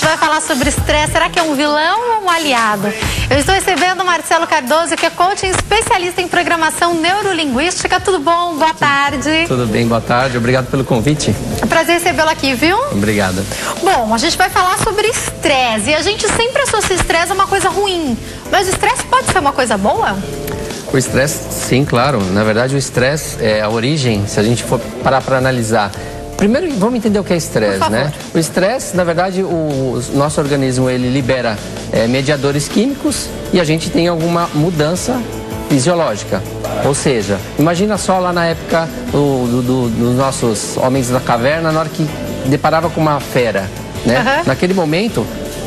vai falar sobre estresse. Será que é um vilão ou um aliado? Eu estou recebendo o Marcelo Cardoso, que é coaching especialista em programação neurolinguística. Tudo bom? Boa tarde. Tudo bem, boa tarde. Obrigado pelo convite. É um prazer recebê-lo aqui, viu? Obrigada. Bom, a gente vai falar sobre estresse. E a gente sempre associa estresse a uma coisa ruim. Mas o estresse pode ser uma coisa boa? O estresse, sim, claro. Na verdade, o estresse é a origem, se a gente for parar para analisar. Primeiro, vamos entender o que é estresse, né? O estresse, na verdade, o nosso organismo, ele libera mediadores químicos e a gente tem alguma mudança fisiológica. Ou seja, imagina só lá na época dos nossos homens da caverna, na hora que deparava com uma fera, né? Uhum. Naquele momento,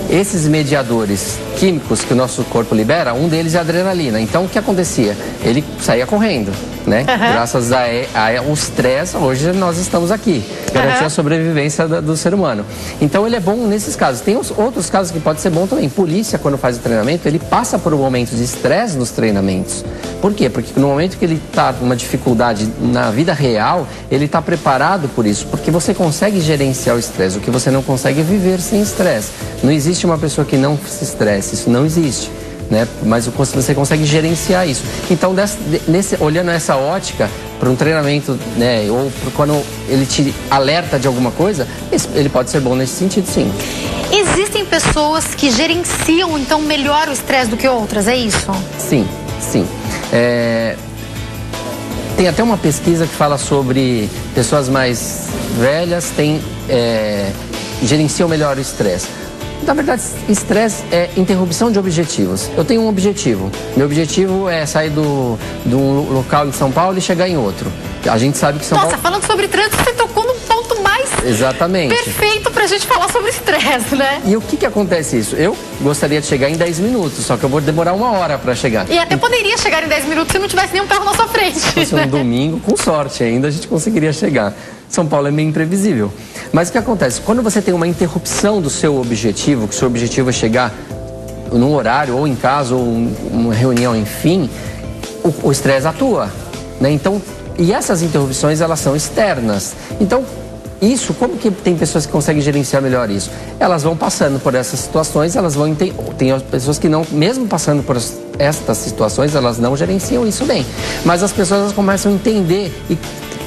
esses mediadores químicos que o nosso corpo libera, um deles é a adrenalina. Então, o que acontecia? Ele saía correndo, né? Uhum. Graças ao estresse, hoje nós estamos aqui. Garantir a sobrevivência do ser humano. Então, ele é bom nesses casos. Tem outros casos que pode ser bom também. Polícia, quando faz o treinamento, ele passa por um momento de estresse nos treinamentos. Por quê? Porque no momento que ele está com uma dificuldade na vida real, ele está preparado por isso. Porque você consegue gerenciar o estresse. O que você não consegue é viver sem estresse. Não existe uma pessoa que não se estresse. Isso não existe, né? Mas você consegue gerenciar isso. Então, olhando essa ótica para um treinamento, né? Ou quando ele te alerta de alguma coisa, ele pode ser bom nesse sentido, sim. Existem pessoas que gerenciam, então, melhor o estresse do que outras, é isso? Sim, sim. Tem até uma pesquisa que fala sobre pessoas mais velhas gerenciam melhor o estresse. Na verdade, estresse é interrupção de objetivos. Eu tenho um objetivo. Meu objetivo é sair de um local em São Paulo e chegar em outro. A gente sabe que São Paulo... Nossa, falando sobre trânsito, você tocou num ponto mais... Exatamente. Perfeito pra gente falar sobre estresse, né? E o que acontece isso? Eu gostaria de chegar em 10 minutos, só que eu vou demorar 1 hora para chegar. E até poderia chegar em 10 minutos se não tivesse nenhum carro na sua frente. Se fosse um domingo, com sorte ainda, a gente conseguiria chegar. São Paulo é meio imprevisível. Mas o que acontece? Quando você tem uma interrupção do seu objetivo, que o seu objetivo é chegar num horário, ou em casa, ou uma reunião, enfim, o estresse atua, né? Então, e essas interrupções, elas são externas. Então, isso, como que tem pessoas que conseguem gerenciar melhor isso? Elas vão passando por essas situações, elas vão... Tem pessoas que não, mesmo passando por estas situações, elas não gerenciam isso bem. Mas as pessoas elas começam a entender e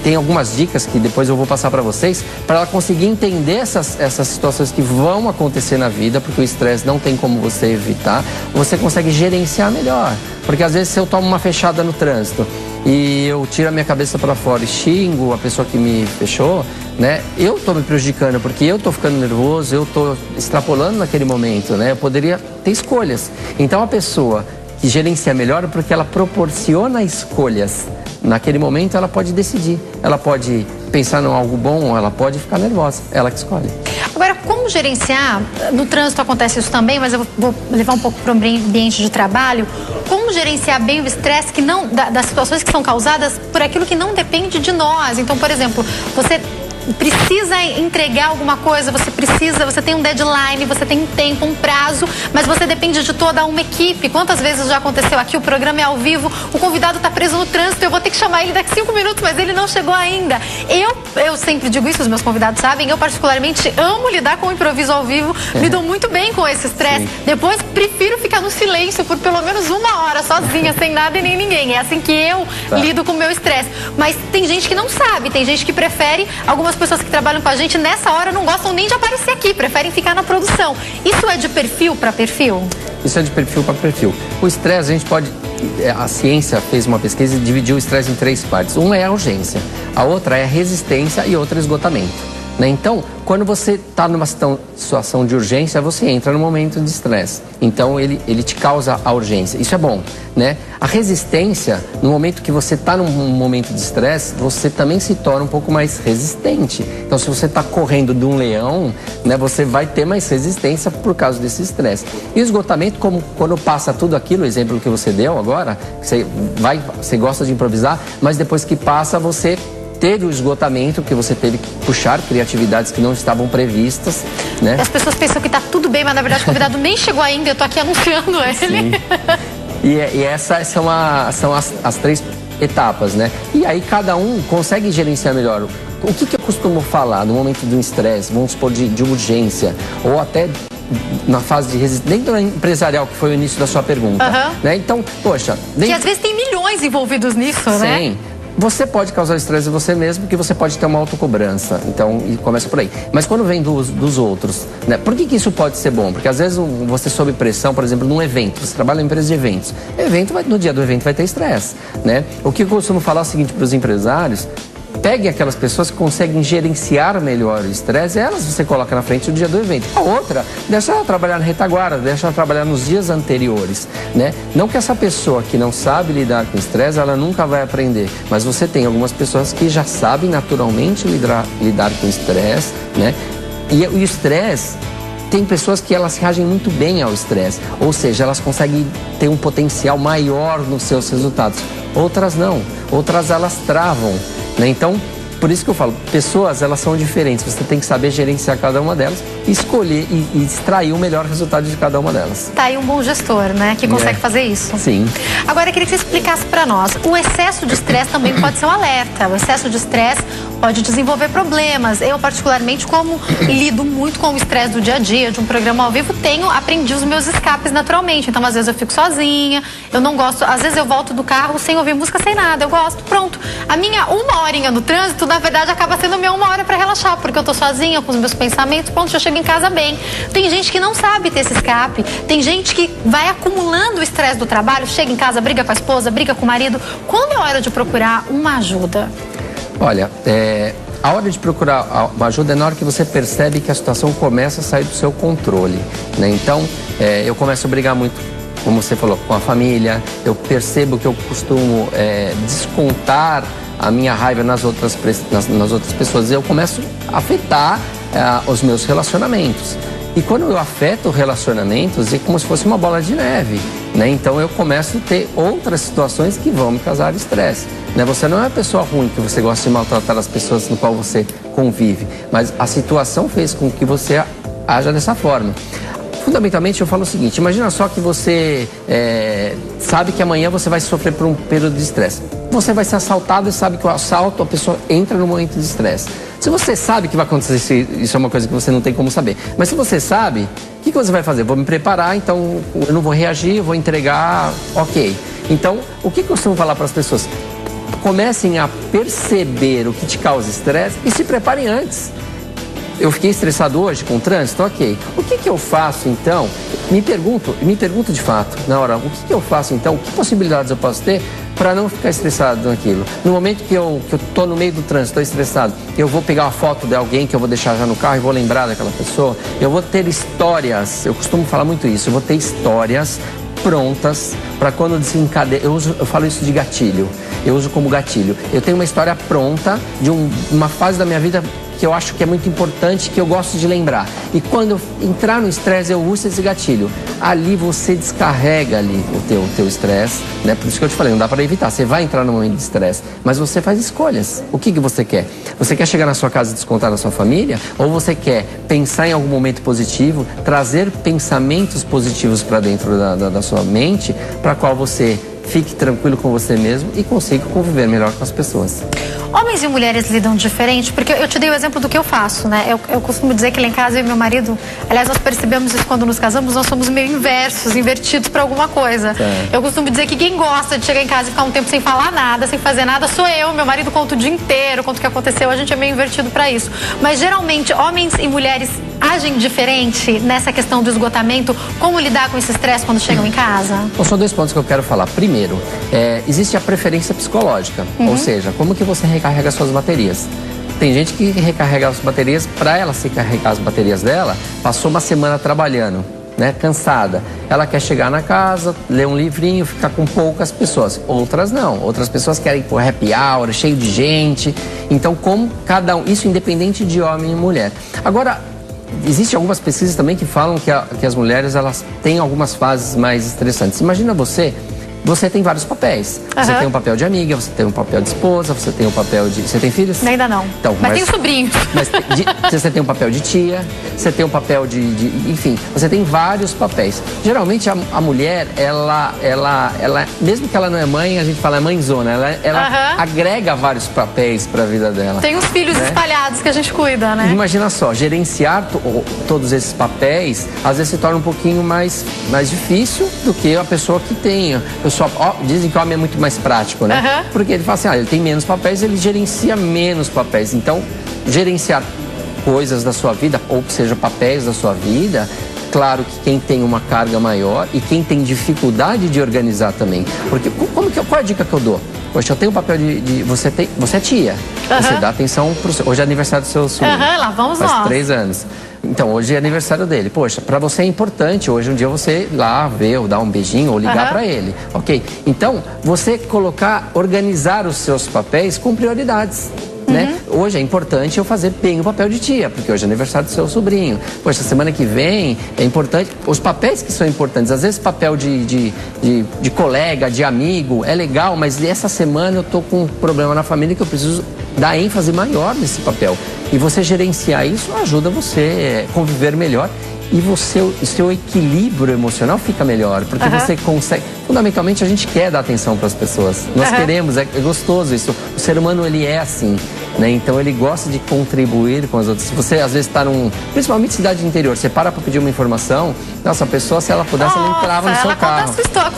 tem algumas dicas que depois eu vou passar para vocês, para ela conseguir entender essas situações que vão acontecer na vida, porque o estresse não tem como você evitar, você consegue gerenciar melhor. Porque às vezes se eu tomo uma fechada no trânsito e eu tiro a minha cabeça para fora e xingo a pessoa que me fechou, né? Eu tô me prejudicando, porque eu tô ficando nervoso, eu tô extrapolando naquele momento, né? Eu poderia ter escolhas. Então a pessoa que gerencia melhor é porque ela proporciona escolhas. Naquele momento ela pode decidir, ela pode pensar em algo bom, ou ela pode ficar nervosa, ela que escolhe. Agora, como gerenciar? No trânsito acontece isso também, mas eu vou levar um pouco para o ambiente de trabalho. Como gerenciar bem o estresse das situações que são causadas por aquilo que não depende de nós? Então, por exemplo, você precisa entregar alguma coisa, você tem um deadline, você tem um tempo, um prazo, mas você depende de toda uma equipe. Quantas vezes já aconteceu aqui, o programa é ao vivo, o convidado está preso no trânsito, eu vou ter que chamar ele daqui 5 minutos, mas ele não chegou ainda. Eu sempre digo isso, os meus convidados sabem, eu particularmente amo lidar com o improviso ao vivo, lido muito bem com esse estresse. Depois prefiro ficar no silêncio por pelo menos 1 hora, sozinha, sem nada e nem ninguém. É assim que eu lido com o meu estresse. Mas tem gente que não sabe, tem gente que prefere, algumas pessoas que trabalham com a gente nessa hora não gostam nem de aparecer aqui, preferem ficar na produção. Isso é de perfil para perfil? Isso é de perfil para perfil. O estresse, a gente pode... A ciência fez uma pesquisa e dividiu o estresse em 3 partes. Uma é a urgência, a outra é a resistência e outra é esgotamento. Né? Então, quando você está numa situação de urgência, você entra no momento de estresse. Então, ele te causa a urgência. Isso é bom, né? A resistência, no momento que você está num momento de estresse, você também se torna um pouco mais resistente. Então, se você está correndo de um leão, né, você vai ter mais resistência por causa desse estresse. E o esgotamento, como quando passa tudo aquilo, o exemplo que você deu agora, você gosta de improvisar, mas depois que passa, você teve o esgotamento, que você teve que puxar criatividades que não estavam previstas, né? As pessoas pensam que tá tudo bem, mas na verdade o convidado nem chegou ainda, eu tô aqui anunciando ele. Sim. E essas são as 3 etapas, né? E aí cada um consegue gerenciar melhor. O que eu costumo falar no momento de um estresse, vamos supor, de urgência, ou até na fase de resistência, dentro da empresarial, que foi o início da sua pergunta, né? Então, poxa... Que às vezes tem milhões envolvidos nisso, né? Sim. Você pode causar estresse em você mesmo, porque você pode ter uma autocobrança. Então, e começa por aí. Mas quando vem dos outros, né? Por que isso pode ser bom? Porque às vezes você sob pressão, por exemplo, num evento. Você trabalha em empresa de eventos. No dia do evento vai ter estresse, né? O que eu costumo falar é o seguinte para os empresários: pegue aquelas pessoas que conseguem gerenciar melhor o estresse, elas você coloca na frente no dia do evento. A outra, deixa ela trabalhar na retaguarda, deixa ela trabalhar nos dias anteriores, né? Não que essa pessoa que não sabe lidar com estresse, ela nunca vai aprender. Mas você tem algumas pessoas que já sabem naturalmente lidar com estresse, né? E o estresse... Tem pessoas que elas reagem muito bem ao estresse, ou seja, elas conseguem ter um potencial maior nos seus resultados. Outras não, outras elas travam, né? Então, por isso que eu falo, pessoas, elas são diferentes. Você tem que saber gerenciar cada uma delas, escolher e extrair o melhor resultado de cada uma delas. Tá aí um bom gestor, né? Que consegue fazer isso. Sim. Agora, eu queria que você explicasse para nós. O excesso de estresse também pode ser um alerta. O excesso de estresse pode desenvolver problemas. Eu, particularmente, como lido muito com o estresse do dia a dia, de um programa ao vivo, aprendi os meus escapes naturalmente. Então, às vezes eu fico sozinha, eu não gosto. Às vezes eu volto do carro sem ouvir música, sem nada. Eu gosto, pronto. A minha 1 horinha no trânsito, na verdade, acaba sendo minha 1 hora para relaxar, porque eu tô sozinha com os meus pensamentos, pronto, já chego em casa bem. Tem gente que não sabe ter esse escape, tem gente que vai acumulando o estresse do trabalho, chega em casa, briga com a esposa, briga com o marido. Quando é hora de procurar uma ajuda? Olha, a hora de procurar uma ajuda é na hora que você percebe que a situação começa a sair do seu controle, né? Então, eu começo a brigar muito, como você falou, com a família. Eu percebo que eu costumo descontar a minha raiva nas outras pessoas. Eu começo a afetar os meus relacionamentos. E quando eu afeto relacionamentos, é como se fosse uma bola de neve, né? Então eu começo a ter outras situações que vão me causar estresse, né? Você não é uma pessoa ruim, que você gosta de maltratar as pessoas no qual você convive, mas a situação fez com que você haja dessa forma. Fundamentalmente, eu falo o seguinte: imagina só que você sabe que amanhã você vai sofrer por um período de estresse. Você vai ser assaltado e sabe que o assalto, a pessoa entra no momento de estresse. Se você sabe que vai acontecer, isso é uma coisa que você não tem como saber. Mas se você sabe, o que você vai fazer? Vou me preparar, então eu não vou reagir, eu vou entregar, ok. Então, o que eu costumo falar para as pessoas? Comecem a perceber o que te causa estresse e se preparem antes. Eu fiquei estressado hoje com o trânsito, ok. O que eu faço então? Me pergunto de fato, na hora, o que eu faço então? Que possibilidades eu posso ter para não ficar estressado naquilo? No momento que eu tô no meio do trânsito, estou estressado, eu vou pegar uma foto de alguém que eu vou deixar já no carro e vou lembrar daquela pessoa. Eu vou ter histórias, eu costumo falar muito isso, eu vou ter histórias prontas para quando desencadeia. Eu falo isso de gatilho, eu uso como gatilho. Eu tenho uma história pronta de uma fase da minha vida que eu acho que é muito importante, que eu gosto de lembrar. E quando eu entrar no estresse, eu uso esse gatilho. Ali você descarrega ali o teu estresse, né? Por isso que eu te falei, não dá para evitar. Você vai entrar no momento de estresse, mas você faz escolhas. O que você quer? Você quer chegar na sua casa e descontar na sua família? Ou você quer pensar em algum momento positivo, trazer pensamentos positivos para dentro da sua mente, para qual você fique tranquilo com você mesmo e consiga conviver melhor com as pessoas. Homens e mulheres lidam diferente, porque eu te dei o exemplo do que eu faço, né? Eu costumo dizer que lá em casa, eu e meu marido, aliás, nós percebemos isso quando nos casamos, nós somos meio invertidos para alguma coisa. Eu costumo dizer que quem gosta de chegar em casa e ficar um tempo sem falar nada, sem fazer nada, sou eu. Meu marido conta o dia inteiro, conta o que aconteceu, a gente é meio invertido para isso. Mas geralmente, homens e mulheres agem diferente nessa questão do esgotamento. Como lidar com esse estresse quando chegam em casa? Bom, são 2 pontos que eu quero falar. Primeiro, existe a preferência psicológica, ou seja, como que você recarrega suas baterias. Tem gente que recarrega as baterias, para ela se carregar as baterias dela, passou uma semana trabalhando, né, cansada. Ela quer chegar na casa, ler um livrinho, ficar com poucas pessoas. Outras não. Outras pessoas querem ir pro happy hour, cheio de gente. Então, como cada um, isso independente de homem e mulher. Agora, existem algumas pesquisas também que falam que as mulheres, elas têm algumas fases mais estressantes. Imagina você você tem vários papéis. Você tem um papel de amiga, você tem um papel de esposa, você tem um papel de... Você tem filhos? Ainda não. Então, mas tem sobrinhos. Mas você tem um papel de tia, você tem um papel de... Enfim, você tem vários papéis. Geralmente, a mulher, ela... Mesmo que ela não é mãe, a gente fala é mãezona. Ela agrega vários papéis para a vida dela. Tem os filhos espalhados que a gente cuida, né? Imagina só, gerenciar todos esses papéis, às vezes se torna um pouquinho mais difícil do que a pessoa que tem. Dizem que o homem é muito mais prático, né? Porque ele fala assim, ele tem menos papéis, ele gerencia menos papéis. Então, gerenciar coisas da sua vida, ou que seja, papéis da sua vida, claro que quem tem uma carga maior e quem tem dificuldade de organizar também. Porque qual é a dica que eu dou? Poxa, eu tenho o papel você é tia. Você dá atenção pro hoje é aniversário do seu sobrinho. Lá vamos nós. Faz 3 anos. Então, hoje é aniversário dele. Poxa, pra você é importante hoje um dia você ir lá ver, ou dar um beijinho, ou ligar pra ele, ok? Então, você organizar os seus papéis com prioridades. Né? Hoje é importante eu fazer bem o papel de tia, porque hoje é aniversário do seu sobrinho. Poxa, semana que vem é importante. Os papéis que são importantes, às vezes papel de colega, de amigo, é legal, mas essa semana eu tô com um problema na família que eu preciso dar ênfase maior nesse papel. E você gerenciar isso ajuda você a conviver melhor. E o seu equilíbrio emocional fica melhor, porque você consegue... Fundamentalmente, a gente quer dar atenção para as pessoas. Nós queremos, é gostoso isso. O ser humano, ele é assim, né? Então, ele gosta de contribuir com as outras. Se você, às vezes, está principalmente cidade de interior, você para pedir uma informação, nossa, a pessoa, se ela pudesse, ela entrava no seu carro. Conta a sua história.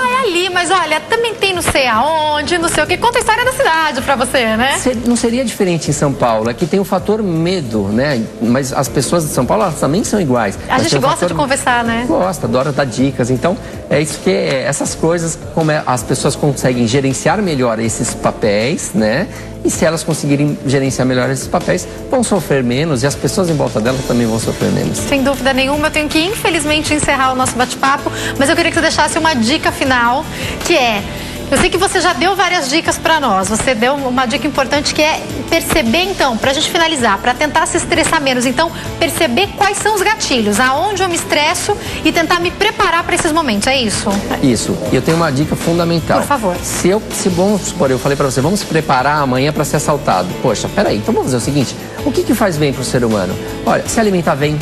É ali, mas olha, também tem não sei aonde, não sei o que. Conta a história da cidade para você, né? Não seria diferente em São Paulo. Aqui tem o fator medo, né? Mas as pessoas de São Paulo, elas também são iguais. A gente gosta de conversar, né? Gosta, adora dar dicas. Então, é isso que essas coisas, como as pessoas conseguem gerenciar melhor esses papéis, né? E se elas conseguirem gerenciar melhor esses papéis, vão sofrer menos e as pessoas em volta delas também vão sofrer menos. Sem dúvida nenhuma. Eu tenho que, infelizmente, encerrar o nosso bate-papo, mas eu queria que você deixasse uma dica final, que é... Eu sei que você já deu várias dicas para nós. Você deu uma dica importante que é perceber, então, para a gente finalizar, para tentar se estressar menos. Então, perceber quais são os gatilhos, aonde eu me estresso e tentar me preparar para esses momentos. É isso? Isso. E eu tenho uma dica fundamental. Por favor. Se vamos supor, eu falei para você, vamos se preparar amanhã para ser assaltado. Poxa, peraí, então vamos fazer o seguinte. O que faz bem para o ser humano? Olha, se alimentar bem,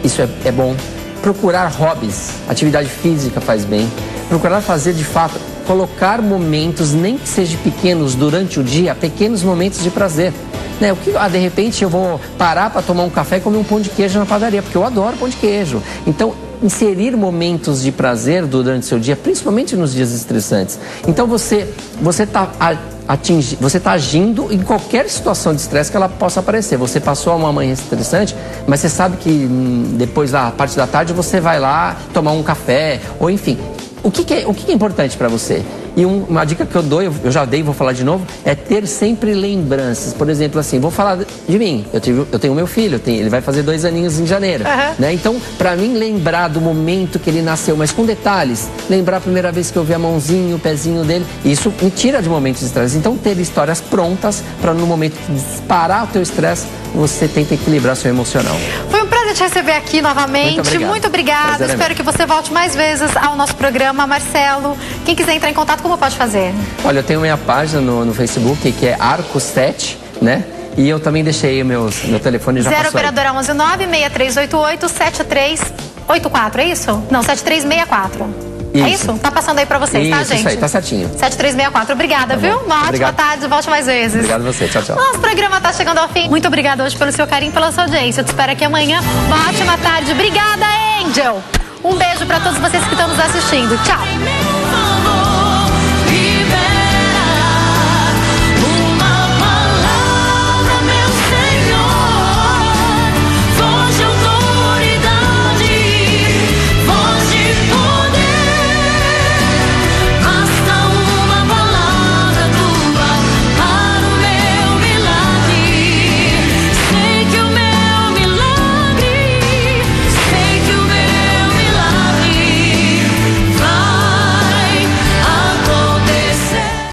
isso é bom. Procurar hobbies, atividade física faz bem. Procurar fazer, de fato... Colocar momentos, nem que sejam pequenos durante o dia, pequenos momentos de prazer. Né? De repente eu vou parar para tomar um café e comer um pão de queijo na padaria, porque eu adoro pão de queijo. Então, inserir momentos de prazer durante o seu dia, principalmente nos dias estressantes. Então, você está agindo em qualquer situação de estresse que ela possa aparecer. Você passou uma manhã estressante, mas você sabe que depois, da parte da tarde, você vai lá tomar um café, ou enfim... O que é importante para você? E uma dica que eu dou, eu já dei, vou falar de novo, é ter sempre lembranças. Por exemplo, assim, vou falar de mim. Eu tenho meu filho, ele vai fazer 2 aninhos em janeiro. Né? Então, para mim, lembrar do momento que ele nasceu, mas com detalhes. Lembrar a primeira vez que eu vi a mãozinha, o pezinho dele. Isso me tira de momentos de estresse. Então, ter histórias prontas para no momento de disparar o teu estresse, você tenta equilibrar seu emocional. Foi um prazer te receber aqui novamente. Muito obrigada. Espero que você volte mais vezes ao nosso programa, Marcelo. Quem quiser entrar em contato, como pode fazer? Olha, eu tenho minha página no Facebook, que é Arco7, né? E eu também deixei meu telefone já 0 operadora 119-6388-7384, é isso? Não, 7364. Isso. É isso? Tá passando aí pra vocês, tá, gente? Isso aí, tá certinho. 7364. Obrigada, tá, viu? Uma ótima tarde, volte mais vezes. Obrigado a você, tchau, tchau. Nosso programa tá chegando ao fim. Muito obrigada hoje pelo seu carinho, pela sua audiência. Eu te espero aqui amanhã. Uma ótima tarde. Obrigada, Angel. Um beijo pra todos vocês que estão nos assistindo. Tchau.